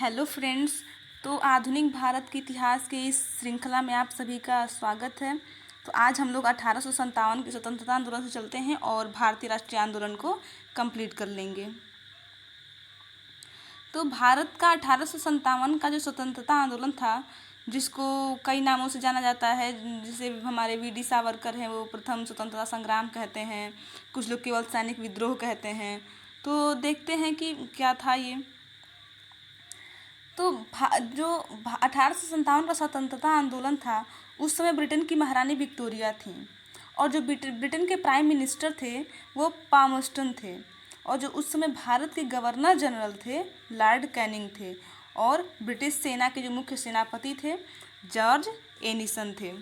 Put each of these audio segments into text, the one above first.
Hello friends. तो आधुनिक भारत के इतिहास के इस श्रृंखला में आप सभी का स्वागत है। तो आज हम लोग 1857 के स्वतंत्रता आंदोलन से चलते हैं और भारतीय राष्ट्रीय आंदोलन को कंप्लीट कर लेंगे। तो भारत का 1857 का जो स्वतंत्रता आंदोलन था, जिसको कई नामों से जाना जाता है, जैसे हमारे वीडी सावरकर हैं वो प्रथम स्वतंत्रता संग्राम कहते हैं, कुछ लोग केवल सैनिक विद्रोह कहते हैं। तो देखते हैं कि क्या था ये। तो जो 1857 का स्वतंत्रता आंदोलन था, उस समय ब्रिटेन की महारानी विक्टोरिया थी और जो ब्रिटेन के प्राइम मिनिस्टर थे वो पामस्टन थे, और जो उस समय भारत के गवर्नर जनरल थे लॉर्ड कैनिंग थे, और ब्रिटिश सेना के जो मुख्य सेनापति थे जॉर्ज एनिसन थे।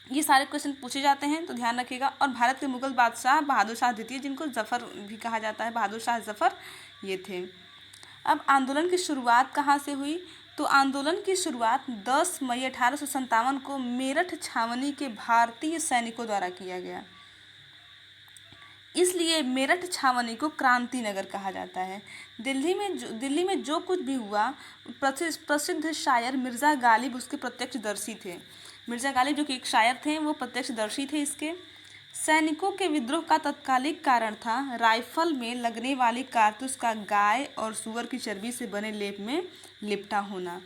ये सारे क्वेश्चन पूछे जाते हैं, तो ध्यान रखिएगा। और भारत के मुगल बादशाह बहादुर शाह द्वितीय, जिनको जफ़र भी कहा जाता है, बहादुर शाह जफ़र, ये थे। अब आंदोलन की शुरुआत कहाँ से हुई? तो आंदोलन की शुरुआत 10 मई 1857 को मेरठ छावनी के भारतीय सैनिकों द्वारा किया गया। इसलिए मेरठ छावनी को क्रांति नगर कहा जाता है। दिल्ली में जो कुछ भी हुआ, प्रसिद्ध शायर मिर्ज़ा गालिब उसके प्रत्यक्षदर्शी थे। मिर्ज़ा गालिब जो कि एक शायर थे, वो प्रत्यक्षदर्शी थे इसके। सैनिकों के विद्रोह का तत्कालिक कारण था राइफल में लगने वाली कारतूस का गाय और सूअर की चर्बी से बने लेप में लिपटा होना।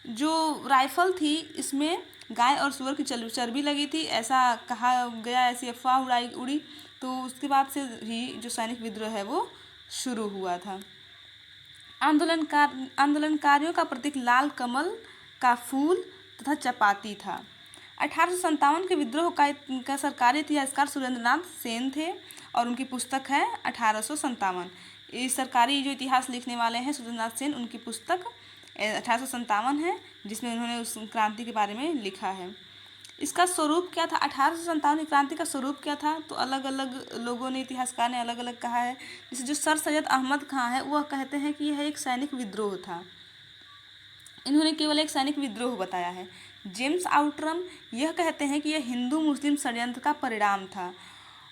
जो राइफल थी, इसमें गाय और सूअर की चर्बी लगी थी, ऐसा कहा गया, ऐसी अफवाह उड़ी। तो उसके बाद से ही जो सैनिक विद्रोह है वो शुरू हुआ था। आंदोलनकारियों का प्रतीक लाल कमल का फूल तथा चपाती था। 1857 के विद्रोह का सरकारी इतिहासकार सुरेंद्रनाथ सेन थे, और उनकी पुस्तक है 1857। ये सरकारी जो इतिहास लिखने वाले हैं सुरेंद्रनाथ सेन, उनकी पुस्तक 1857 है, जिसमें उन्होंने उस क्रांति के बारे में लिखा है। इसका स्वरूप क्या था? 1857 की क्रांति का स्वरूप क्या था? तो अलग अलग लोगों ने, इतिहासकार ने अलग अलग कहा है। जैसे जो सर सैयद अहमद खां है, वह कहते हैं कि यह एक सैनिक विद्रोह था। इन्होंने केवल एक सैनिक विद्रोह बताया है। जेम्स आउटरम यह कहते हैं कि यह हिंदू मुस्लिम षड्यंत्र का परिणाम था,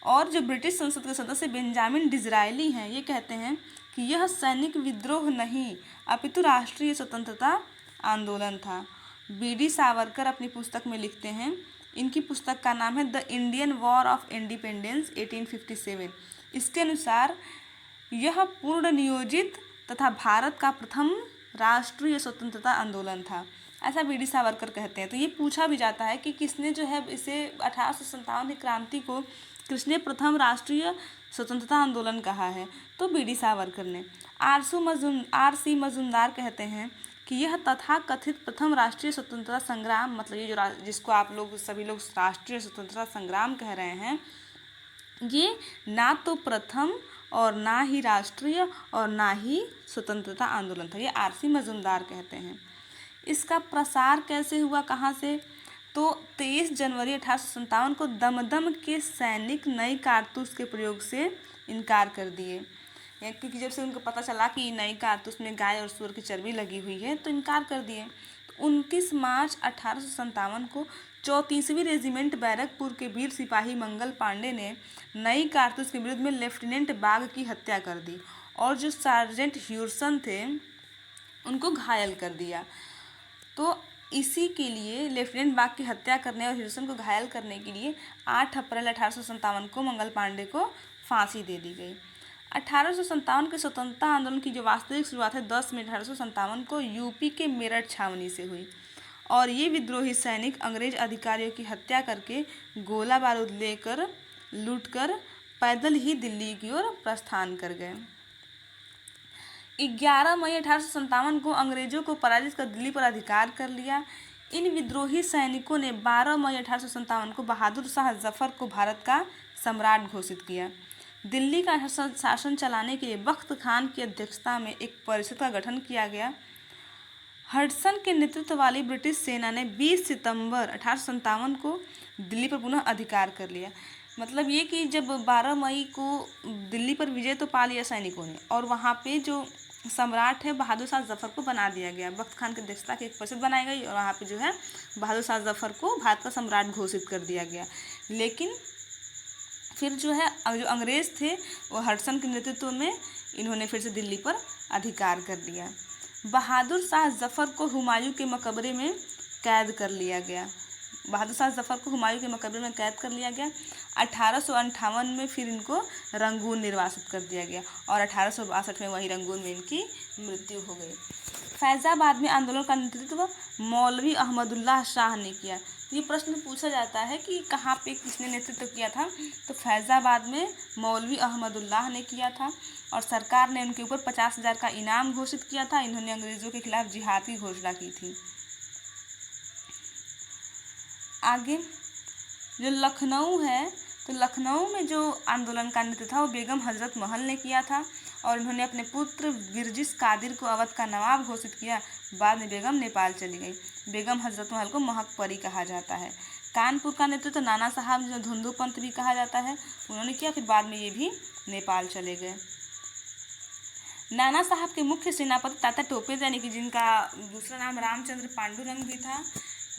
और जो ब्रिटिश संसद के सदस्य बेंजामिन डिज़रायली हैं, ये कहते हैं कि यह सैनिक विद्रोह नहीं अपितु राष्ट्रीय स्वतंत्रता आंदोलन था। बीडी सावरकर अपनी पुस्तक में लिखते हैं, इनकी पुस्तक का नाम है the Indian war of independence 1857। इसके अनुसार यह पूर्ण नियोजित तथा भारत का प्रथम राष्ट्रीय स्वतंत्रता आंदोलन था, ऐसा बीडी सावरकर कहते हैं। तो ये पूछा भी जाता है कि किसने जो है इसे 1857 की क्रांति को किसने प्रथम राष्ट्रीय स्वतंत्रता आंदोलन कहा है? तो बीडी सावरकर ने। आर सी मजूमदार कहते हैं कि यह तथाकथित प्रथम राष्ट्रीय स्वतंत्रता संग्राम, मतलब ये जो जिसको आप लोग सभी लोग राष्ट्रीय स्वतंत्रता संग्राम कह रहे हैं, ये ना तो प्रथम और ना ही राष्ट्रीय और ना ही स्वतंत्रता आंदोलन था, ये आर सी मजूमदार कहते हैं। इसका प्रसार कैसे हुआ, कहाँ से? तो 23 जनवरी 1857 को दमदम के सैनिक नई कारतूस के प्रयोग से इनकार कर दिए, क्योंकि जब से उनको पता चला कि नई कारतूस में गाय और सूअर की चर्बी लगी हुई है, तो इनकार कर दिए। तो 29 मार्च 1857 को 34वीं रेजिमेंट बैरकपुर के वीर सिपाही मंगल पांडे ने नई कारतूस के विरुद्ध में लेफ्टिनेंट बाग की हत्या कर दी, और जो सार्जेंट ह्यूरसन थे उनको घायल कर दिया। तो इसी के लिए लेफ्टिनेंट बाग की हत्या करने और ह्यूरसन को घायल करने के लिए 8 अप्रैल 1857 को मंगल पांडे को फांसी दे दी गई। 1857 के स्वतंत्रता आंदोलन की जो वास्तविक शुरुआत है 10 मई 1857 को यूपी के मेरठ छावनी से हुई, और ये विद्रोही सैनिक अंग्रेज अधिकारियों की हत्या करके गोला बारूद लेकर लूटकर पैदल ही दिल्ली की ओर प्रस्थान कर गए। 11 मई 1857 को अंग्रेजों को पराजित कर दिल्ली पर अधिकार कर लिया। इन विद्रोही सैनिकों ने 12 मई 1857 को बहादुर शाह जफ़र को भारत का सम्राट घोषित किया। दिल्ली का शासन चलाने के लिए बख्त खान की अध्यक्षता में एक परिषद का गठन किया गया। हडसन के नेतृत्व वाली ब्रिटिश सेना ने 20 सितंबर 1857 को दिल्ली पर पुनः अधिकार कर लिया। मतलब ये कि जब 12 मई को दिल्ली पर विजय तो पा लिया सैनिकों ने, और वहाँ पे जो सम्राट है बहादुर शाह जफ़र को बना दिया गया। बख्त खान की अध्यक्षता की एक परिषद बनाई गई, और वहाँ पे जो है बहादुर शाह जफ़र को भारत का सम्राट घोषित कर दिया गया। लेकिन फिर जो है जो अंग्रेज़ थे वो हडसन के नेतृत्व में इन्होंने फिर से दिल्ली पर अधिकार कर लिया। बहादुर शाह जफ़र को हुमायूं के मकबरे में कैद कर लिया गया। बहादुर शाह जफ़र को हुमायूं के मकबरे में कैद कर लिया गया। 1858 में फिर इनको रंगून निर्वासित कर दिया गया और 1862 में वही रंगून में इनकी मृत्यु हो गई। फैज़ाबाद में आंदोलन का नेतृत्व मौलवी अहमदुल्लाह शाह ने किया। ये प्रश्न पूछा जाता है कि कहाँ पे किसने नेतृत्व किया था, तो फैज़ाबाद में मौलवी अहमदुल्लाह ने किया था और सरकार ने उनके ऊपर 50,000 का इनाम घोषित किया था। इन्होंने अंग्रेज़ों के खिलाफ जिहाद की घोषणा की थी। आगे जो लखनऊ है, तो लखनऊ में जो आंदोलन का नेतृत्व था वो बेगम हजरत महल ने किया था और उन्होंने अपने पुत्र गिरजिस कादिर को अवध का नवाब घोषित किया। बाद में बेगम नेपाल चली गई। बेगम हजरत महल को महक परी कहा जाता है। कानपुर का नेतृत्व नाना साहब, जो धुंधु पंत भी कहा जाता है, उन्होंने किया। फिर बाद में ये भी नेपाल चले गए। नाना साहब के मुख्य सेनापति तात्या टोपे, यानी कि जिनका दूसरा नाम रामचंद्र पांडुरंग भी था,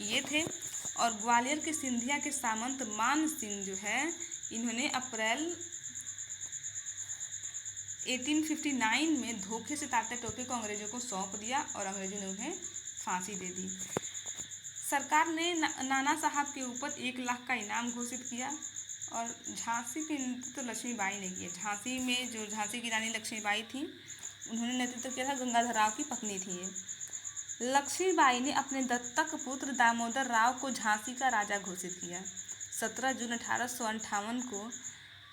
ये थे। और ग्वालियर के सिंधिया के सामंत मान सिंह जो है, इन्होंने अप्रैल 1859 में धोखे से तात्या टोपे को अंग्रेजों को सौंप दिया और अंग्रेजों ने उन्हें फांसी दे दी। सरकार ने नाना साहब के ऊपर 1 लाख का इनाम घोषित किया और झांसी के नेतृत्व लक्ष्मीबाई ने किया। झांसी में जो झांसी की रानी लक्ष्मीबाई थी, उन्होंने नेतृत्व किया था। गंगाधर राव की पत्नी थी ये। लक्ष्मीबाई ने अपने दत्तक पुत्र दामोदर राव को झांसी का राजा घोषित किया। 17 जून 1858 को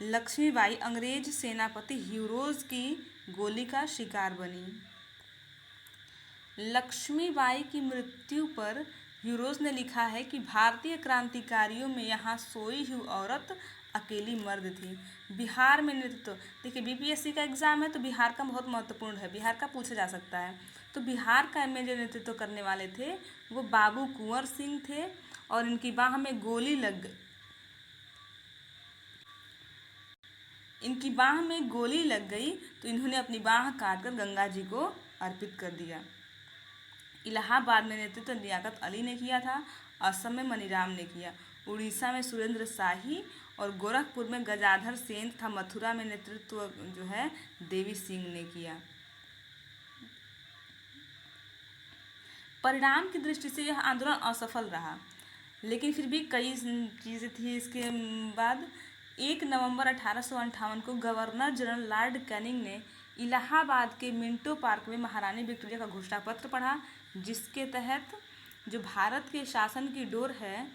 लक्ष्मीबाई अंग्रेज सेनापति ह्यूरोज की गोली का शिकार बनी। लक्ष्मीबाई की मृत्यु पर ह्यूरोज ने लिखा है कि भारतीय क्रांतिकारियों में यहाँ सोई हुई औरत अकेली मर्द थी। बिहार में नेतृत्व, देखिए बीपीएससी का एग्जाम है तो बिहार का बहुत महत्वपूर्ण है, बिहार का पूछा जा सकता है। तो बिहार का में जो नेतृत्व करने वाले थे वो बाबू कुंवर सिंह थे और इनकी बाह में गोली लग गई। तो इन्होंने अपनी बाह काटकर गंगा जी को अर्पित कर दिया। इलाहाबाद में नेतृत्व लियाकत अली ने किया था। असम में मनीराम ने किया। उड़ीसा में सुरेंद्र शाही और गोरखपुर में गजाधर सेन तथा मथुरा में नेतृत्व जो है देवी सिंह ने किया। परिणाम की दृष्टि से यह आंदोलन असफल रहा, लेकिन फिर भी कई चीज़ें थी। इसके बाद 1 नवंबर 1858 को गवर्नर जनरल लॉर्ड कैनिंग ने इलाहाबाद के मिंटो पार्क में महारानी विक्टोरिया का घोषणा पत्र पढ़ा, जिसके तहत जो भारत के शासन की डोर है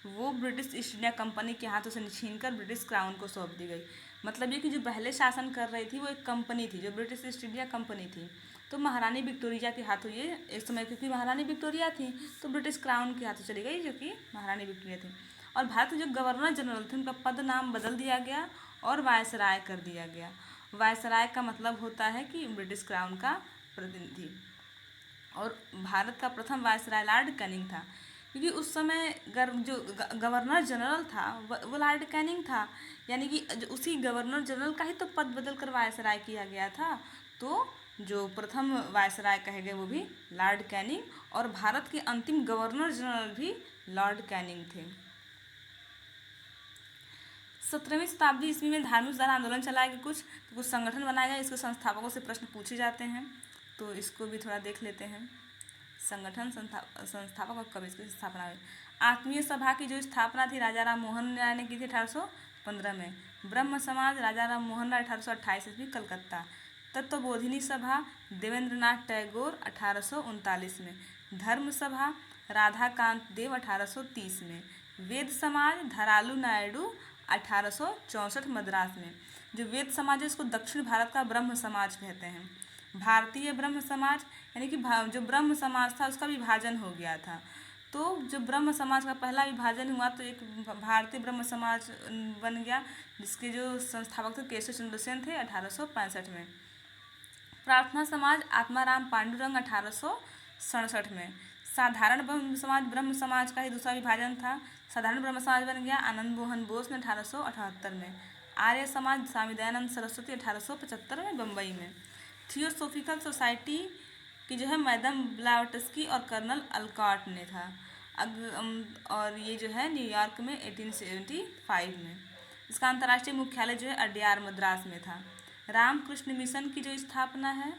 वो ब्रिटिश ईस्ट इंडिया कंपनी के हाथों से छीनकर ब्रिटिश क्राउन को सौंप दी गई। मतलब ये कि जो पहले शासन कर रही थी वो एक कंपनी थी, जो ब्रिटिश ईस्ट इंडिया कंपनी थी, तो महारानी विक्टोरिया के हाथों ये एक समय, क्योंकि महारानी विक्टोरिया थी तो ब्रिटिश क्राउन के हाथों चली गई, जो कि महारानी विक्टोरिया थी। और भारत के जो गवर्नर जनरल थे उनका पद नाम बदल दिया गया और वायसराय कर दिया गया। वायसराय का मतलब होता है कि ब्रिटिश क्राउन का प्रतिनिधि। और भारत का प्रथम वायसराय लॉर्ड कैनिंग था, क्योंकि उस समय जो गवर्नर जनरल था वो लॉर्ड कैनिंग था, यानी कि उसी गवर्नर जनरल का ही तो पद बदल कर वायसराय किया गया था। तो जो प्रथम वायसराय कहे गए वो भी लॉर्ड कैनिंग और भारत के अंतिम गवर्नर जनरल भी लॉर्ड कैनिंग थे। 17वीं शताब्दी ईस्वी में धार्मिक सुधार आंदोलन चलाया गया। कुछ संगठन बनाए गए। इसके संस्थापकों से प्रश्न पूछे जाते हैं, तो इसको भी थोड़ा देख लेते हैं। संगठन संस्थापक और कब इसकी स्थापना हुई। आत्मीय सभा की जो स्थापना थी राजा राम मोहन राय ने की थी 1815 में। ब्रह्म समाज राजा राम मोहन राय 1828 ईस्वी कलकत्ता। तत्वबोधिनी सभा देवेंद्रनाथ टैगोर 1839 में। धर्म सभा राधाकांत देव 1830 में। वेद समाज धरालू नायडू 1864 मद्रास में। जो वेद समाज है इसको दक्षिण भारत का ब्रह्म समाज कहते हैं। भारतीय ब्रह्म समाज यानी कि जो ब्रह्म समाज था उसका विभाजन हो गया था। तो जो ब्रह्म समाज का पहला विभाजन हुआ तो एक भारतीय ब्रह्म समाज बन गया, जिसके जो संस्थापक थे केशव चंद्र सेन थे 1865 में। प्रार्थना समाज आत्माराम पांडुरंग 1867 में। साधारण ब्रह्म समाज का ही दूसरा विभाजन था। साधारण ब्रह्म समाज बन गया आनंद मोहन बोस ने 1878 में। आर्य समाज स्वामी दयानंद सरस्वती 1875 में बम्बई में। थियोसोफिकल सोसाइटी की जो है मैडम ब्लावटस्की और कर्नल अलकॉट ने था। और ये जो है न्यूयॉर्क में 1875 में। इसका अंतर्राष्ट्रीय मुख्यालय जो है अड्यार मद्रास में था। रामकृष्ण मिशन की जो स्थापना है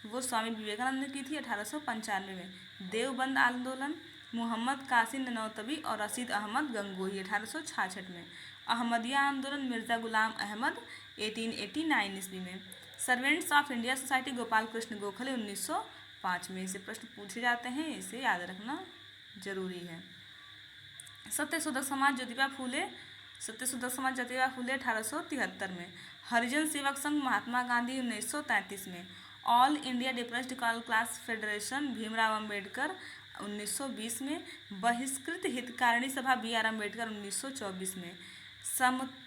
वो स्वामी विवेकानंद ने की थी 1895 में। देवबंद आंदोलन मोहम्मद कासिम ननौतवी और रशीद अहमद गंगोही 1866 में। अहमदिया आंदोलन मिर्ज़ा गुलाम अहमद 1889 ईस्वी में। Servants of India society Gopal Krishna Gokhale 1905 में। इसे प्रश्न पूछे जाते हैं, इसे याद रखना जरूरी है। सत्यशोधक समाज ज्योतिबा फूले 1873 में। हरिजन सेवक संघ महात्मा गांधी 1933 में। All India depressed class federation Bhimrao Ambedkar 1920 में। बहिष्कृत हितकारिणी सभा BR अम्बेडकर 1924 में।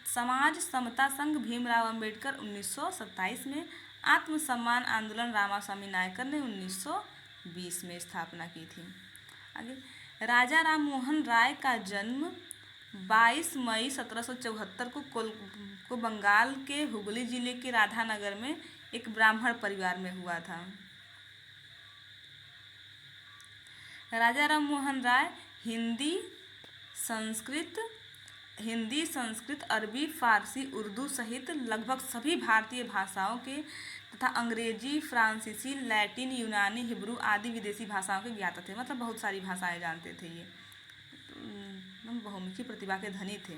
समाज समता संघ भीमराव अंबेडकर 1927 में। आत्मसम्मान आंदोलन रामास्वामी नायकर ने 1920 में स्थापना की थी। आगे, राजा राम मोहन राय का जन्म 22 मई 1774 को बंगाल के हुगली जिले के राधानगर में एक ब्राह्मण परिवार में हुआ था। राजा राम मोहन राय हिंदी, संस्कृत, अरबी, फारसी, उर्दू सहित लगभग सभी भारतीय भाषाओं के तथा अंग्रेजी, फ्रांसीसी, लैटिन, यूनानी, हिब्रू आदि विदेशी भाषाओं के ज्ञाता थे। मतलब बहुत सारी भाषाएं जानते थे। ये बहुमुखी प्रतिभा के धनी थे।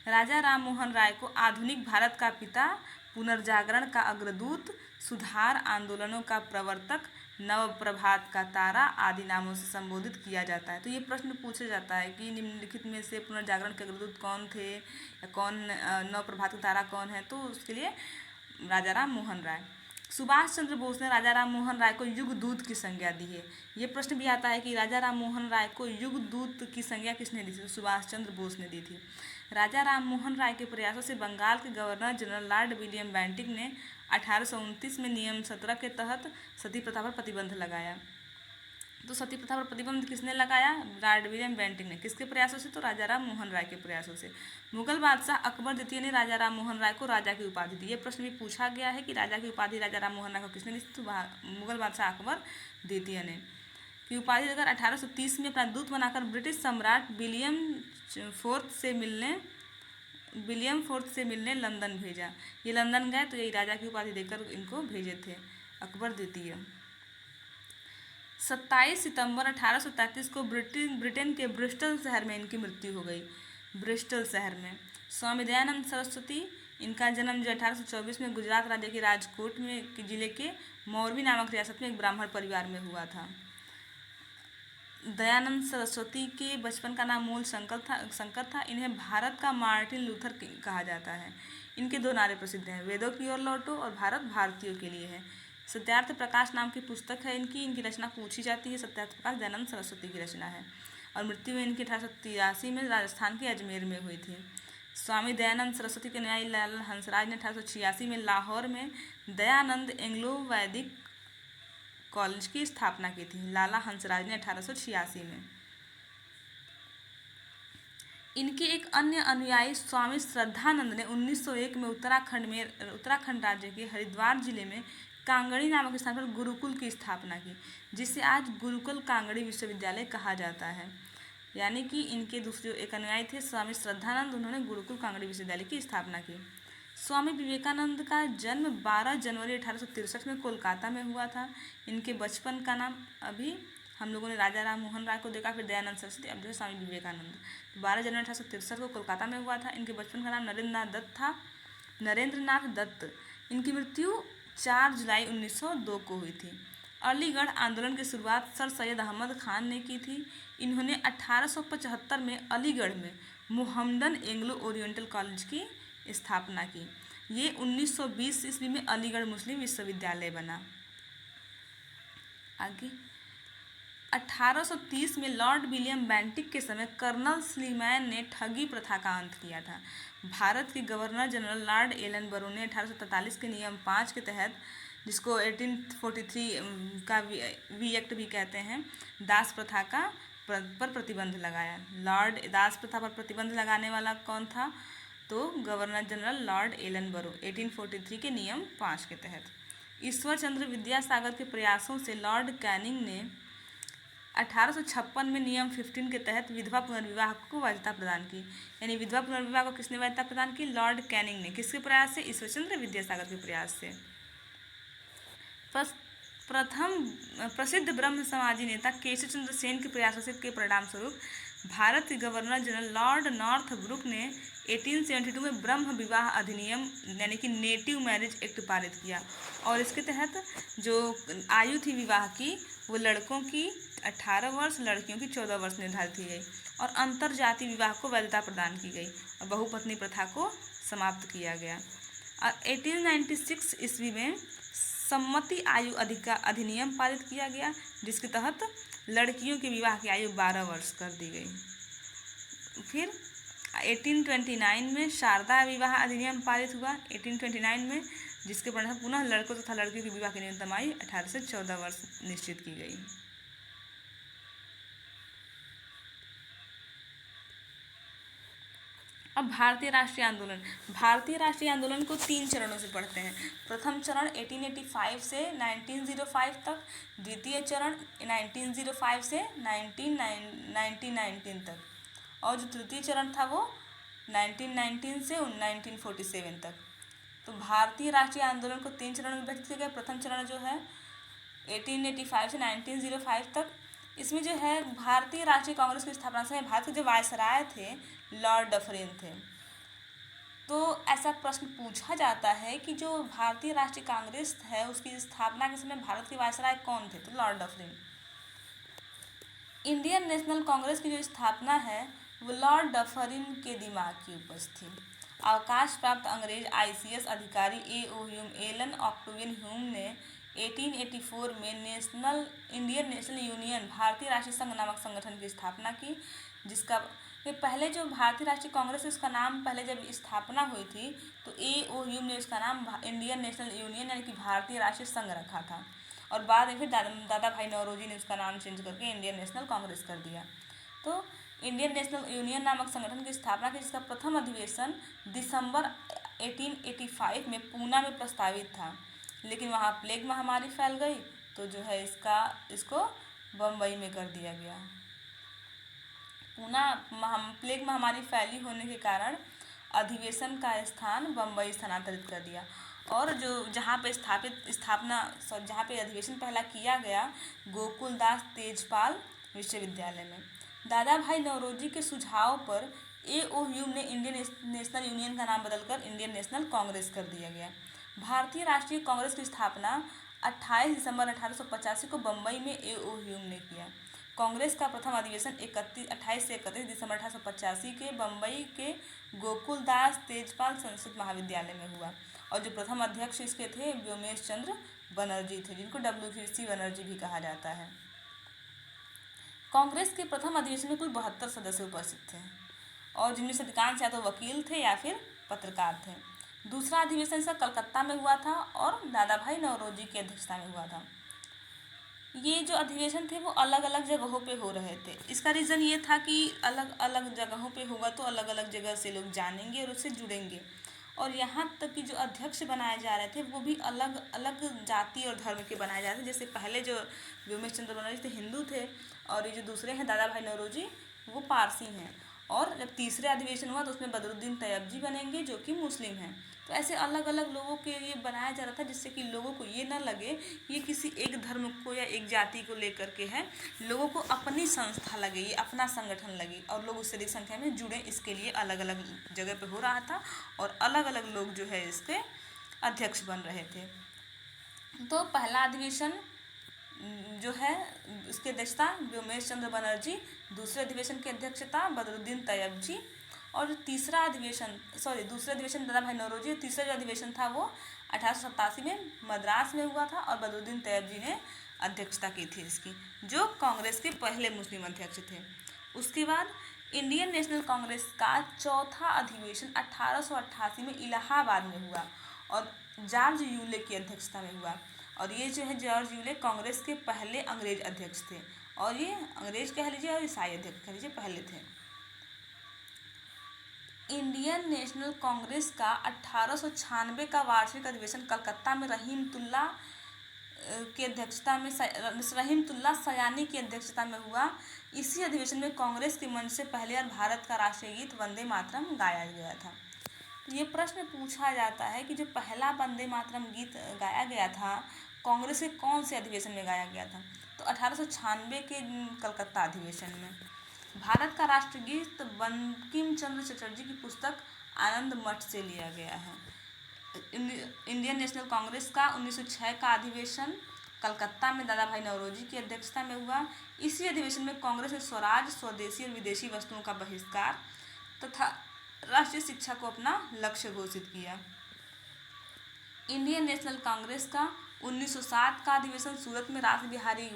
राजा राम मोहन राय को आधुनिक भारत का पिता, पुनर्जागरण का अग्रदूत, सुधार आंदोलनों का प्रवर्तक, नव प्रभात का तारा आदि नामों से संबोधित किया जाता है। तो ये प्रश्न पूछा जाता है कि निम्नलिखित में से पुनर्जागरण के अग्रदूत कौन थे या नव प्रभात का तारा कौन है? तो उसके लिए राजा राम मोहन राय। सुभाष चंद्र बोस ने राजा राम मोहन राय को युग दूत की संज्ञा दी है। ये प्रश्न भी आता है कि राजा राम मोहन राय को युग दूत की संज्ञा किसने दी थी? तो सुभाष चंद्र बोस ने दी थी। राजा राम मोहन राय के प्रयासों से बंगाल के governor general Lord William Bentinck ने 1829 में नियम 17 के तहत सती प्रथा पर प्रतिबंध लगाया। तो सती प्रथा पर प्रतिबंध किसने लगाया? लॉर्ड विलियम बेंटिक ने। किसके प्रयासों से? तो राजा राम मोहन राय के प्रयासों से। मुगल बादशाह अकबर द्वितीय ने राजा राम मोहन राय को राजा की उपाधि दी। ये प्रश्न भी पूछा गया है कि राजा की उपाधि राजा राम मोहन राय को किसने दी? तो मुगल बादशाह अकबर द्वितीय ने की उपाधि देकर 1830 में अपना दूत बनाकर ब्रिटिश सम्राट विलियम फोर्थ से मिलने लंदन भेजा। ये लंदन गए तो यही राजा की उपाधि देकर इनको भेजे थे अकबर द्वितीय। 27 सितंबर 1833 को ब्रिटेन के ब्रिस्टल शहर में इनकी मृत्यु हो गई। ब्रिस्टल शहर में। स्वामी दयानंद सरस्वती, इनका जन्म जो 1824 में गुजरात राज्य के राजकोट में जिले के मोरबी नामक रियासत में एक ब्राह्मण परिवार में हुआ था। दयानंद सरस्वती के बचपन का नाम मूल शंकर था। इन्हें भारत का मार्टिन लूथर कहा जाता है। इनके दो नारे प्रसिद्ध हैं, वेदों की ओर लौटो और भारत भारतीयों के लिए है। सत्यार्थ प्रकाश नाम की पुस्तक है इनकी रचना पूछी जाती है। सत्यार्थ प्रकाश दयानंद सरस्वती की रचना है और मृत्यु इनकी 1883 में राजस्थान के अजमेर में हुई थी। स्वामी दयानंद सरस्वती के न्यायी लाला हंसराज ने 1886 में लाहौर में दयानंद एंग्लो वैदिक कॉलेज की स्थापना की थी। लाला हंसराज ने 1886 में। इनके एक अन्य अनुयायी स्वामी श्रद्धानंद ने 1901 में उत्तराखंड राज्य के हरिद्वार जिले में कांगड़ी नामक स्थान पर गुरुकुल की स्थापना की, जिसे आज गुरुकुल कांगड़ी विश्वविद्यालय कहा जाता है। यानी कि इनके दूसरे एक अनुयायी थे स्वामी श्रद्धानंद, उन्होंने गुरुकुल कांगड़ी विश्वविद्यालय की स्थापना की। स्वामी विवेकानंद का जन्म 12 जनवरी 1863 में कोलकाता में हुआ था। इनके बचपन का नाम, अभी हम लोगों ने राजा राम मोहन राय को देखा, फिर दयानंद सरस्वती, अब जो है स्वामी विवेकानंद। 12 जनवरी 1863 को कोलकाता में हुआ था। इनके बचपन का नाम नरेंद्रनाथ दत्त। इनकी मृत्यु 4 जुलाई 1902 को हुई थी। अलीगढ़ आंदोलन की शुरुआत सर सैयद अहमद खान ने की थी। इन्होंने 1875 में अलीगढ़ में मोहम्मदन एंग्लो ओरिएंटल कॉलेज की स्थापना की। ये 1920 ईस्वी में अलीगढ़ मुस्लिम विश्वविद्यालय बना। आगे 1830 में लॉर्ड विलियम बेंटिक के समय कर्नल स्लीमैन ने ठगी प्रथा का अंत किया था। भारत के गवर्नर जनरल लॉर्ड एलन बरो ने 1843 के नियम 5 के तहत, जिसको 1843 का वी एक्ट भी कहते हैं, दास प्रथा पर प्रतिबंध लगाया। लॉर्ड दास प्रथा पर प्रतिबंध लगाने वाला कौन था? तो गवर्नर जनरल लॉर्ड एलन बरो 1843 के नियम 5 के तहत। ईश्वर चंद्र विद्यासागर के प्रयासों से लॉर्ड कैनिंग ने 1856 में नियम 15 के तहत विधवा पुनर्विवाह को वैधता प्रदान की। यानी विधवा पुनर्विवाह को किसने वैधता प्रदान की? लॉर्ड कैनिंग ने। किसके प्रयास से? ईश्वर चंद्र विद्यासागर के प्रयास से। प्रथम प्रसिद्ध ब्रह्म समाजी नेता केशव चंद्र सेन के प्रयासों से के परिणाम स्वरूप भारत के गवर्नर जनरल लॉर्ड नॉर्थब्रुक ने 1872 में ब्रह्म विवाह अधिनियम यानी कि नेटिव मैरिज एक्ट पारित किया और इसके तहत जो आयु थी विवाह की वो लड़कों की 18 वर्ष, लड़कियों की 14 वर्ष निर्धारित की गई और अंतर जाति विवाह को वैधता प्रदान की गई और बहुपत्नी प्रथा को समाप्त किया गया। और 1896 ईस्वी में सम्मति आयु अधिनियम पारित किया गया जिसके तहत लड़कियों के विवाह की आयु 12 वर्ष कर दी गई। फिर 1829 में शारदा विवाह अधिनियम पारित हुआ 1829 में, जिसके परिणाम पुनः लड़कों तथा लड़कियों के विवाह की न्यूनतम आयु 18 से 14 वर्ष निश्चित की गई। अब भारतीय राष्ट्रीय आंदोलन को 3 चरणों से पढ़ते हैं। प्रथम चरण 1885 से 1905 तक, द्वितीय चरण 1905 से 1919 तक और जो तृतीय चरण था वो 1919 से 1947 तक। तो भारतीय राष्ट्रीय आंदोलन को 3 चरणों में विभाजित किया गया। प्रथम चरण जो है 1885 से 1905 तक, इसमें जो है भारतीय राष्ट्रीय कांग्रेस की स्थापना से भारत के जो वायसराय थे लॉर्ड डफरिन थे। तो ऐसा प्रश्न पूछा जाता है कि जो भारतीय राष्ट्रीय कांग्रेस है उसकी स्थापना के समय भारत के वायसराय कौन थे, तो Lord Dufferin. Indian national Congress की जो स्थापना है वो लॉर्ड डफरिन के दिमाग की उपज थी। अवकाश प्राप्त अंग्रेज ICS अधिकारी A.O. Hume Elon Octavian Hume ने 1884 में इंडियन नेशनल यूनियन भारतीय राष्ट्रीय संघ नामक संगठन की स्थापना की, जिसका पहले जो भारतीय राष्ट्रीय कांग्रेस है उसका नाम पहले जब स्थापना हुई थी तो A.O. ह्यूम ने उसका नाम इंडियन नेशनल यूनियन यानी कि भारतीय राष्ट्रीय संघ रखा था और बाद में फिर दादा भाई नौरोजी ने उसका नाम चेंज करके इंडियन नेशनल कांग्रेस कर दिया। तो इंडियन नेशनल यूनियन नामक संगठन की स्थापना की, जिसका प्रथम अधिवेशन दिसंबर 1885 में पूना में प्रस्तावित था, लेकिन वहाँ प्लेग महामारी फैल गई तो जो है इसको बम्बई में कर दिया गया। पूना प्लेग महामारी फैली होने के कारण अधिवेशन का स्थान बम्बई स्थानांतरित कर दिया और जो जहाँ पे अधिवेशन पहला किया गया गोकुलदास तेजपाल विश्वविद्यालय में। दादा भाई नौरोजी के सुझाव पर A.O. ह्यूम ने इंडियन नेशनल यूनियन का नाम बदलकर इंडियन नेशनल कांग्रेस कर दिया गया। भारतीय राष्ट्रीय कांग्रेस की स्थापना 28 दिसंबर 1885 को बम्बई में A.O. ह्यूम ने किया। कांग्रेस का प्रथम अधिवेशन 28 से 31 दिसंबर 1885 के बम्बई के गोकुलदास तेजपाल संस्कृत महाविद्यालय में हुआ और जो प्रथम अध्यक्ष इसके थे व्योमेश चंद्र बनर्जी थे, जिनको WC बनर्जी भी कहा जाता है। कांग्रेस के प्रथम अधिवेशन में कुल 72 सदस्य उपस्थित थे और जिनमें से अधिकांश या तो वकील थे या फिर पत्रकार थे। दूसरा अधिवेशन इसका कलकत्ता में हुआ था और दादा भाई नौरोजी की अध्यक्षता में हुआ था। ये जो अधिवेशन थे वो अलग अलग जगहों पे हो रहे थे। इसका रीज़न ये था कि अलग अलग जगहों पे होगा तो अलग अलग जगह से लोग जानेंगे और उससे जुड़ेंगे और यहाँ तक कि जो अध्यक्ष बनाए जा रहे थे वो भी अलग अलग जाति और धर्म के बनाए जा रहे थे। जैसे पहले जो व्योमेश चंद्र बनर्जी थे हिंदू थे और ये जो दूसरे हैं दादा भाई नौरोजी वो पारसी हैं और जब तीसरे अधिवेशन हुआ तो उसमें बदरुद्दीन तैयबजी बनेंगे जो कि मुस्लिम हैं। तो ऐसे अलग अलग लोगों के ये बनाया जा रहा था जिससे कि लोगों को ये ना लगे ये किसी एक धर्म को या एक जाति को लेकर के है, लोगों को अपनी संस्था लगे, ये अपना संगठन लगे और लोग उससे अधिक संख्या में जुड़े, इसके लिए अलग अलग जगह पे हो रहा था और अलग अलग लोग जो है इसके अध्यक्ष बन रहे थे। तो पहला अधिवेशन जो है इसकी अध्यक्षता व्योमेश चंद्र बनर्जी, दूसरे अधिवेशन की अध्यक्षता बदरुद्दीन तैयबजी और दूसरा अधिवेशन दादा भाई नौरोजी। तीसरा जो अधिवेशन था वो 1887 में मद्रास में हुआ था और बदरुद्दीन तैयबजी ने अध्यक्षता की थी इसकी, जो कांग्रेस के पहले मुस्लिम अध्यक्ष थे। उसके बाद इंडियन नेशनल कांग्रेस का चौथा अधिवेशन 1888 में इलाहाबाद में हुआ और जॉर्ज यूले की अध्यक्षता में हुआ और ये जो है जॉर्ज यूले कांग्रेस के पहले अंग्रेज अध्यक्ष थे और ये अंग्रेज कह लीजिए और ईसाई अध्यक्ष कह लीजिए पहले थे। इंडियन नेशनल कांग्रेस का 1896 का वार्षिक अधिवेशन कलकत्ता में रहीमतुल्ला सयानी की अध्यक्षता में हुआ। इसी अधिवेशन में कांग्रेस के मंच से पहले बार भारत का राष्ट्रीय गीत वंदे मातरम गाया गया था। ये प्रश्न पूछा जाता है कि जो पहला वंदे मातरम गीत गाया गया था कांग्रेस के कौन से अधिवेशन में गाया गया था? तो 1896 के कलकत्ता अधिवेशन में। भारत का राष्ट्रगीत बंकिम चंद्र चटर्जी की पुस्तक आनंद मठ से लिया गया है। इंडियन नेशनल कांग्रेस का 1906 का अधिवेशन कलकत्ता में दादा भाई नौरोजी की अध्यक्षता में हुआ। इसी अधिवेशन में कांग्रेस ने स्वराज, स्वदेशी और विदेशी वस्तुओं का बहिष्कार तथा राष्ट्रीय शिक्षा को अपना लक्ष्य घोषित किया। इंडियन नेशनल कांग्रेस का 1907 का अधिवेशन सूरत में रास बिहारी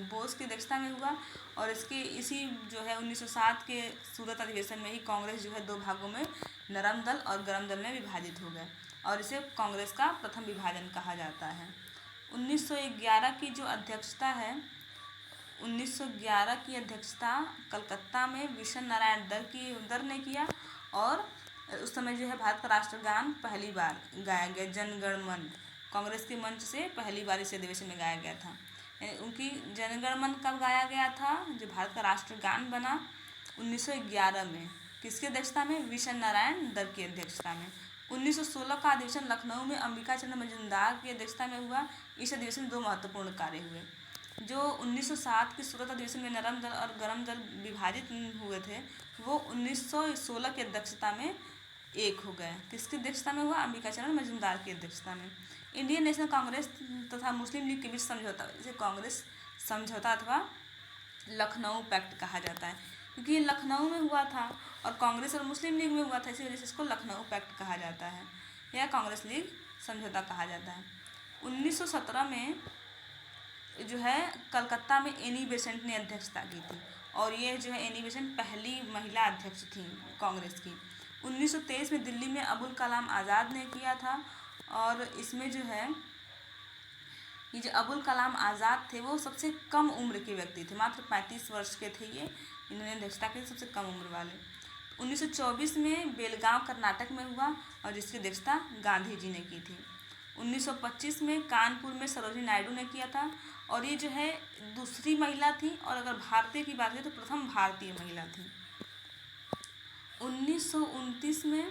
बोस की अध्यक्षता में हुआ और इसी जो है 1907 के सूरत अधिवेशन में ही कांग्रेस जो है दो भागों में, नरम दल और गरम दल में विभाजित हो गए और इसे कांग्रेस का प्रथम विभाजन कहा जाता है। 1911 की जो अध्यक्षता है, 1911 की अध्यक्षता कलकत्ता में विशन नारायण दर ने किया और उस समय जो है भारत का राष्ट्रगान पहली बार गाया गया, जन गण मन, कांग्रेस के मंच से पहली बार इस अधिवेशन में गाया गया था। उनकी जन गण मन कब गाया गया था? जो भारत का राष्ट्रगान बना 1911 में, किसकी अध्यक्षता में? विशन नारायण दर की अध्यक्षता में। 1916 का अधिवेशन लखनऊ में अंबिका चंद्र मजूमदार की अध्यक्षता में हुआ। इस अधिवेशन में दो महत्वपूर्ण कार्य हुए। जो 1907 के सूरत अधिवेशन में नरम दल और गरम दल विभाजित हुए थे, वो 1916 की अध्यक्षता में एक हो गए। किसकी अध्यक्षता में हुआ? अंबिका चंद्र मजूमदार की अध्यक्षता में। इंडियन नेशनल कांग्रेस तथा मुस्लिम लीग के बीच समझौता, इसे कांग्रेस समझौता अथवा लखनऊ पैक्ट कहा जाता है, क्योंकि ये लखनऊ में हुआ था और कांग्रेस और मुस्लिम लीग में हुआ था, इसी वजह से इसको लखनऊ पैक्ट कहा जाता है या कांग्रेस लीग समझौता कहा जाता है। 1917 में जो है कलकत्ता में एनी बेसेंट ने अध्यक्षता की थी और ये जो है एनी बेसेंट पहली महिला अध्यक्ष थी कांग्रेस की। 1923 में दिल्ली में अबुल कलाम आज़ाद ने किया था और इसमें जो है ये जो अबुल कलाम आज़ाद थे वो सबसे कम उम्र के व्यक्ति थे, मात्र 35 वर्ष के थे ये, इन्होंने अध्यक्षता की सबसे कम उम्र वाले। 1924 में बेलगांव कर्नाटक में हुआ और जिसकी अध्यक्षता गांधी जी ने की थी। 1925 में कानपुर में सरोजिनी नायडू ने किया था और ये जो है दूसरी महिला थी और अगर भारतीय की बात करें तो प्रथम भारतीय महिला थी। 1929 में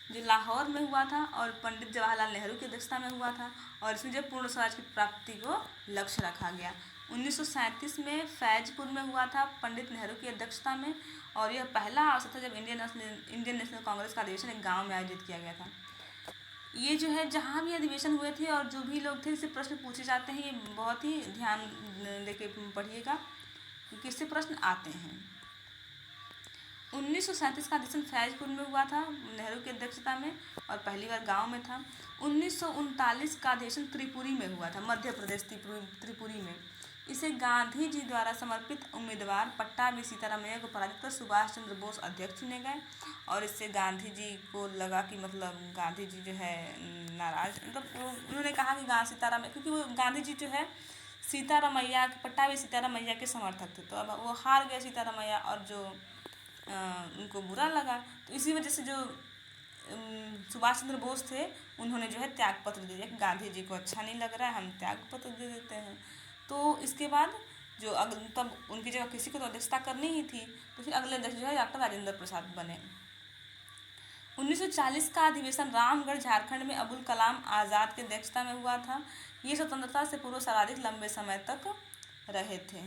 जो लाहौर में हुआ था और पंडित जवाहरलाल नेहरू की अध्यक्षता में हुआ था और इसमें जो पूर्ण स्वराज की प्राप्ति को लक्ष्य रखा गया। 1937 में फैजपुर में हुआ था पंडित नेहरू की अध्यक्षता में और यह पहला अवसर था जब इंडियन नेशनल कांग्रेस का अधिवेशन एक गांव में आयोजित किया गया था। ये जो है जहाँ भी अधिवेशन हुए थे और जो भी लोग थे इससे प्रश्न पूछे जाते हैं, ये बहुत ही ध्यान देके पढ़िएगा क्योंकि इससे प्रश्न आते हैं। 1937 का अधिवेशन फैजपुर में हुआ था नेहरू की अध्यक्षता में और पहली बार गांव में था। 1939 का अधिवेशन त्रिपुरी में हुआ था, मध्य प्रदेश त्रिपुरी में। इसे गांधी जी द्वारा समर्पित उम्मीदवार पट्टाभी सीतारामैया को पराजित कर सुभाष चंद्र बोस अध्यक्ष चुने गए और इससे गांधी जी को लगा कि मतलब गांधी जी जो है नाराज, मतलब उन्होंने कहा कि सीतारामैया, क्योंकि वो गांधी जी जो है सीतारामैया पट्टाभी सीतारामैया के समर्थक थे, तो अब वो हार गए सीतारामैया और जो उनको बुरा लगा, तो इसी वजह से जो सुभाष चंद्र बोस थे उन्होंने जो है त्याग पत्र दे दिया कि गांधी जी को अच्छा नहीं लग रहा है, हम त्याग पत्र दे देते हैं। तो इसके बाद जो तब उनकी जगह किसी को तो अध्यक्षता करनी ही थी, तो फिर अगले अध्यक्ष जो है डॉक्टर राजेंद्र प्रसाद बने। 1940 का अधिवेशन रामगढ़ झारखंड में अबुल कलाम आज़ाद की अध्यक्षता में हुआ था। ये स्वतंत्रता से पूर्व सर्वाधिक लंबे समय तक रहे थे।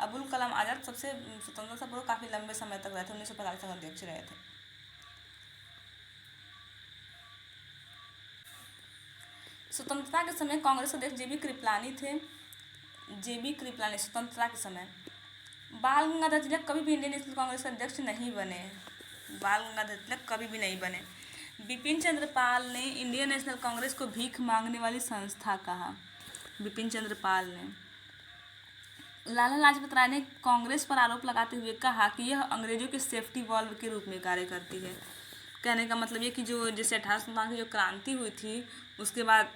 अबुल कलाम आज़ाद सबसे स्वतंत्रता से पूर्व काफ़ी लंबे समय तक रहे थे, 1945 तक अध्यक्ष रहे थे। स्वतंत्रता के समय कांग्रेस अध्यक्ष जेबी कृपलानी थे। जेबी कृपलानी स्वतंत्रता के समय। बाल गंगाधर तिलक कभी भी इंडियन नेशनल कांग्रेस के अध्यक्ष नहीं बने। बाल गंगाधर तिलक कभी भी नहीं बने। बिपिन चंद्र पाल ने इंडियन नेशनल कांग्रेस को भीख मांगने वाली संस्था कहा। बिपिन चंद्र पाल ने। लाला लाजपत राय ने कांग्रेस पर आरोप लगाते हुए कहा कि यह अंग्रेजों के सेफ्टी वॉल्व के रूप में कार्य करती है। कहने का मतलब ये कि जो जैसे 1857 की जो क्रांति हुई थी उसके बाद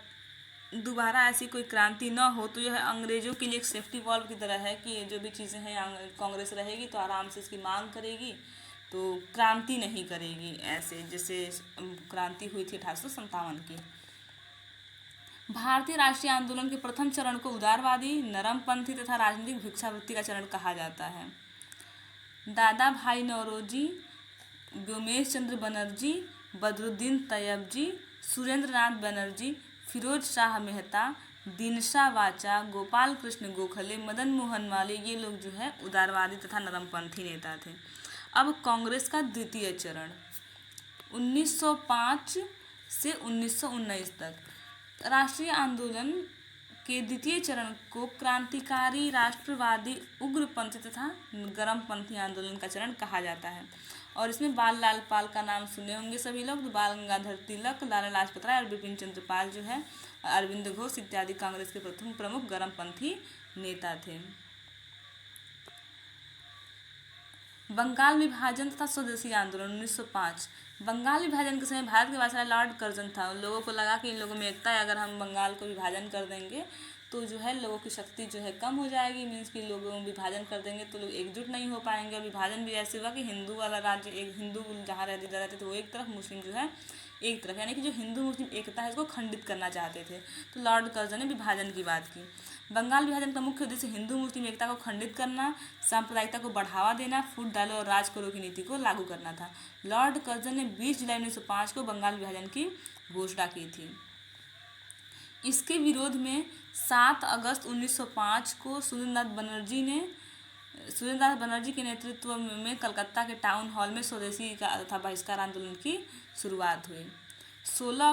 दोबारा ऐसी कोई क्रांति न हो, तो यह अंग्रेजों के लिए एक सेफ्टी वॉल्व की तरह है कि जो भी चीज़ें हैं कांग्रेस रहेगी तो आराम से इसकी मांग करेगी, तो क्रांति नहीं करेगी ऐसे जैसे क्रांति हुई थी 1857 की। भारतीय राष्ट्रीय आंदोलन के प्रथम चरण को उदारवादी, नरमपंथी तथा राजनीतिक भिक्षावृत्ति का चरण कहा जाता है। दादा भाई नौरोजी, व्योमेश चंद्र बनर्जी, बदरुद्दीन तैयबजी, सुरेंद्र नाथ बनर्जी, फिरोज शाह मेहता, दिनशा वाचा, गोपाल कृष्ण गोखले, मदन मोहन मालवीय, ये लोग जो है उदारवादी तथा नरमपंथी नेता थे। अब कांग्रेस का द्वितीय चरण 1905 से 1919 तक। राष्ट्रीय आंदोलन के द्वितीय चरण को क्रांतिकारी, राष्ट्रवादी, उग्रपंथी तथा गर्मपंथी आंदोलन का चरण कहा जाता है। और इसमें बाल लाल पाल का नाम सुने होंगे सभी लोग। बाल गंगाधर तिलक, लाला लाजपत राय और बिपिन चंद्र पाल जो है, अरविंद घोष इत्यादि कांग्रेस के प्रथम प्रमुख गर्मपंथी नेता थे। बंगाल विभाजन तथा स्वदेशी आंदोलन 1905। बंगाल विभाजन के समय भारत के वायसराय लॉर्ड कर्जन था। उन लोगों को लगा कि इन लोगों में एकता है, अगर हम बंगाल को विभाजन कर देंगे तो जो है लोगों की शक्ति जो है कम हो जाएगी, मीन्स कि लोगों विभाजन कर देंगे तो लोग एकजुट नहीं हो पाएंगे। और विभाजन भी ऐसे हुआ कि हिंदू वाला राज्य, एक हिंदू जहाँ रहते थे वो एक तरफ, मुस्लिम जो है एक तरफ, यानी कि जो हिंदू मुस्लिम एकता है इसको खंडित करना चाहते थे। तो लॉर्ड कर्जन ने विभाजन की बात की। बंगाल विभाजन का मुख्य उद्देश्य हिंदू मुस्लिम एकता को खंडित करना, सांप्रदायिकता को बढ़ावा देना, फूट डालो और राज करो की नीति को लागू करना था। लॉर्ड कर्जन ने 20 जुलाई 1905 को बंगाल विभाजन की घोषणा की थी। इसके विरोध में 7 अगस्त 1905 को सुरेंद्रनाथ बनर्जी के नेतृत्व में कलकत्ता के टाउन हॉल में स्वदेशी का तथा बहिष्कार आंदोलन की शुरुआत हुई। 16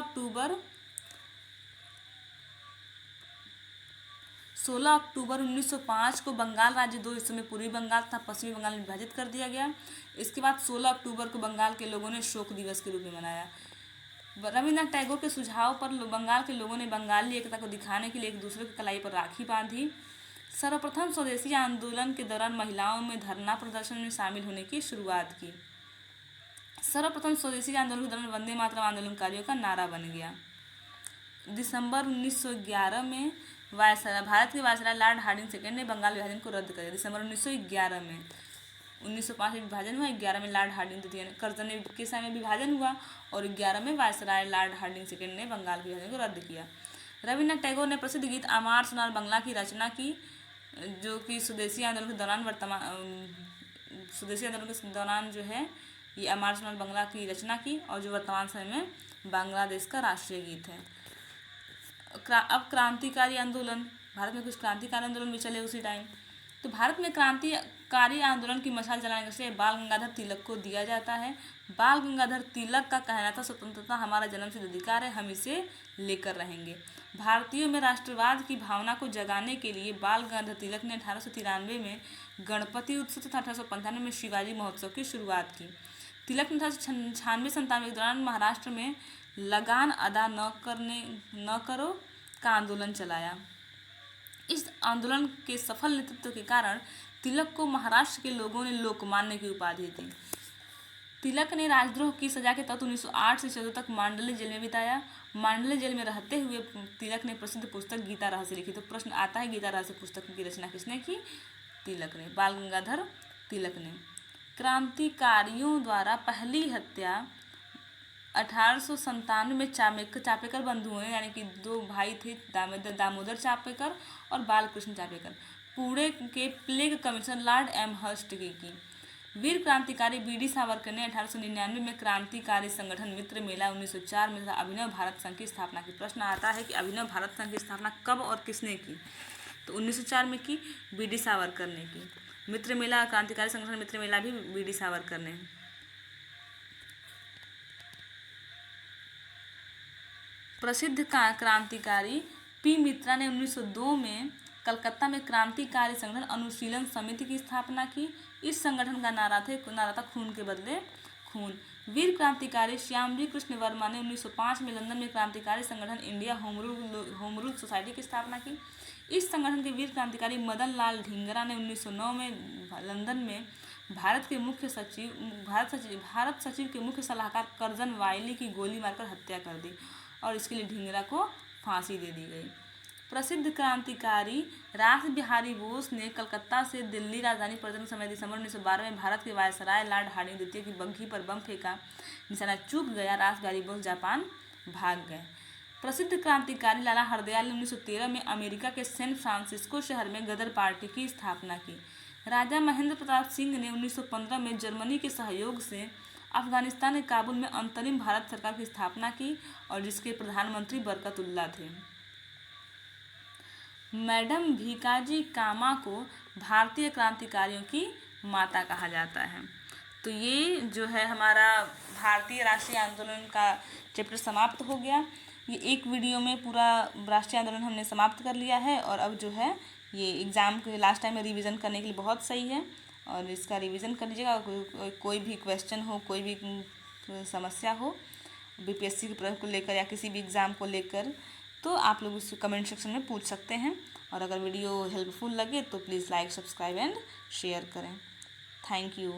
अक्टूबर 1905 को बंगाल राज्य दो हिस्सों में पूर्वी बंगाल तथा पश्चिमी बंगाल में विभाजित कर दिया गया। इसके बाद 16 अक्टूबर को बंगाल के लोगों ने शोक दिवस के रूप में मनाया। रविन्द्रनाथ टैगोर के सुझाव पर बंगाल के लोगों ने बंगाली एकता को दिखाने के लिए एक दूसरे की कलाई पर राखी बांधी। सर्वप्रथम स्वदेशी आंदोलन के दौरान महिलाओं में धरना प्रदर्शन में शामिल होने की शुरुआत की। सर्वप्रथम स्वदेशी आंदोलन के दौरान वंदे मातरम आंदोलनकारियों का नारा बन गया। दिसंबर 1911 में भारत के वायसराय लॉर्ड हार्डिंग सेकेंड ने बंगाल विभाजन को रद्द कर दिया। दिसंबर 1911 में 1905 में विभाजन हुआ, 11 में लॉर्ड हार्डिंग द्वितीय कर्जन के समय में विभाजन हुआ और 11 में वायसराय लॉर्ड हार्डिंग सेकेंड ने बंगाल के विभाजन को रद्द किया। रविन्द्रनाथ टैगोर ने प्रसिद्ध गीत आमार सोनार बंगला की रचना की, जो कि स्वदेशी आंदोलन के दौरान जो है ये आमार सोनार बंगला की रचना की और जो वर्तमान समय में बांग्लादेश का राष्ट्रीय गीत है। अब क्रांतिकारी आंदोलन, भारत में कुछ क्रांतिकारी आंदोलन भी चले उसी टाइम। तो भारत में क्रांतिकारी आंदोलन की मशाल जलाने का श्रेय बाल गंगाधर तिलक को दिया जाता है। बाल गंगाधर तिलक का कहना था, स्वतंत्रता हमारा जन्मसिद्ध अधिकार है, हम इसे लेकर रहेंगे। भारतीयों में राष्ट्रवाद की भावना को जगाने के लिए बाल गंगाधर तिलक ने 1893 में गणपति उत्सव तथा 1895 में शिवाजी महोत्सव की शुरुआत की। तिलक ने 1896-97 के दौरान महाराष्ट्र में लगान अदा न करो का आंदोलन चलाया। इस आंदोलन के सफल नेतृत्व के कारण तिलक को महाराष्ट्र के लोगों ने लोकमान्य की उपाधि दी। तिलक ने राजद्रोह की सजा के तहत 1908 से 14 तक मांडले जेल में बिताया। मांडले जेल में रहते हुए तिलक ने प्रसिद्ध पुस्तक गीता रहस्य लिखी। तो प्रश्न आता है, गीता रहस्य पुस्तक की रचना किसने की? तिलक ने, बाल गंगाधर तिलक ने। क्रांतिकारियों द्वारा पहली हत्या 1897 में चापेकर बंधुओं ने, यानी कि दो भाई थे, दामोदर चापेकर और बालकृष्ण चापेकर, पुणे के plague commissioner lord Amherst की। वीर क्रांतिकारी बी.डी. सावरकर ने 1899 में क्रांतिकारी संगठन मित्र मेला 1904 में तथा अभिनव भारत संघ की स्थापना की। प्रश्न आता है कि अभिनव भारत संघ की स्थापना कब और किसने की? तो 1904 में की, बी.डी. सावरकर ने की। मित्र मेला, क्रांतिकारी संगठन मित्र मेला भी बी.डी. सावरकर ने। प्रसिद्ध क्रांतिकारी पी. मित्रा ने 1902 में कलकत्ता में क्रांतिकारी संगठन अनुशीलन समिति की स्थापना की। इस संगठन का नारा था खून के बदले खून। वीर क्रांतिकारी श्यामजी कृष्ण वर्मा ने 1905 में लंदन में क्रांतिकारी संगठन इंडिया होम रूल सोसाइटी की स्थापना की। इस संगठन के वीर क्रांतिकारी मदन लाल ढींगरा ने 1909 में लंदन में भारत सचिव के मुख्य सलाहकार कर्जन वायली की गोली मारकर हत्या कर दी और इसके लिए ढींगरा को फांसी दे दी गई। प्रसिद्ध क्रांतिकारी रास बिहारी बोस ने कलकत्ता से दिल्ली राजधानी परिवर्तन के समय दिसंबर 1912 में भारत के वायसराय लॉर्ड हार्डिंग द्वितीय की बग्घी पर बम फेंका, निशाना चूक गया, रास बिहारी बोस जापान भाग गए। प्रसिद्ध क्रांतिकारी लाला हरदयाल ने 1913 में अमेरिका के सैन फ्रांसिस्को शहर में गदर पार्टी की स्थापना की। राजा महेंद्र प्रताप सिंह ने 1915 में जर्मनी के सहयोग से अफगानिस्तान के काबुल में अंतरिम भारत सरकार की स्थापना की और जिसके प्रधानमंत्री बरकतुल्ला थे। मैडम भीकाजी कामा को भारतीय क्रांतिकारियों की माता कहा जाता है। तो ये जो है हमारा भारतीय राष्ट्रीय आंदोलन का चैप्टर समाप्त हो गया। ये एक वीडियो में पूरा राष्ट्रीय आंदोलन हमने समाप्त कर लिया है और अब जो है ये एग्ज़ाम के लास्ट टाइम में रिवीजन करने के लिए बहुत सही है और इसका रिवीजन कर लीजिएगा। कोई भी क्वेश्चन हो, कोई भी समस्या हो बीपीएससी के को लेकर या किसी भी एग्ज़ाम को लेकर, तो आप लोग उस कमेंट सेक्शन में पूछ सकते हैं। और अगर वीडियो हेल्पफुल लगे तो please like, subscribe and share करें। Thank you.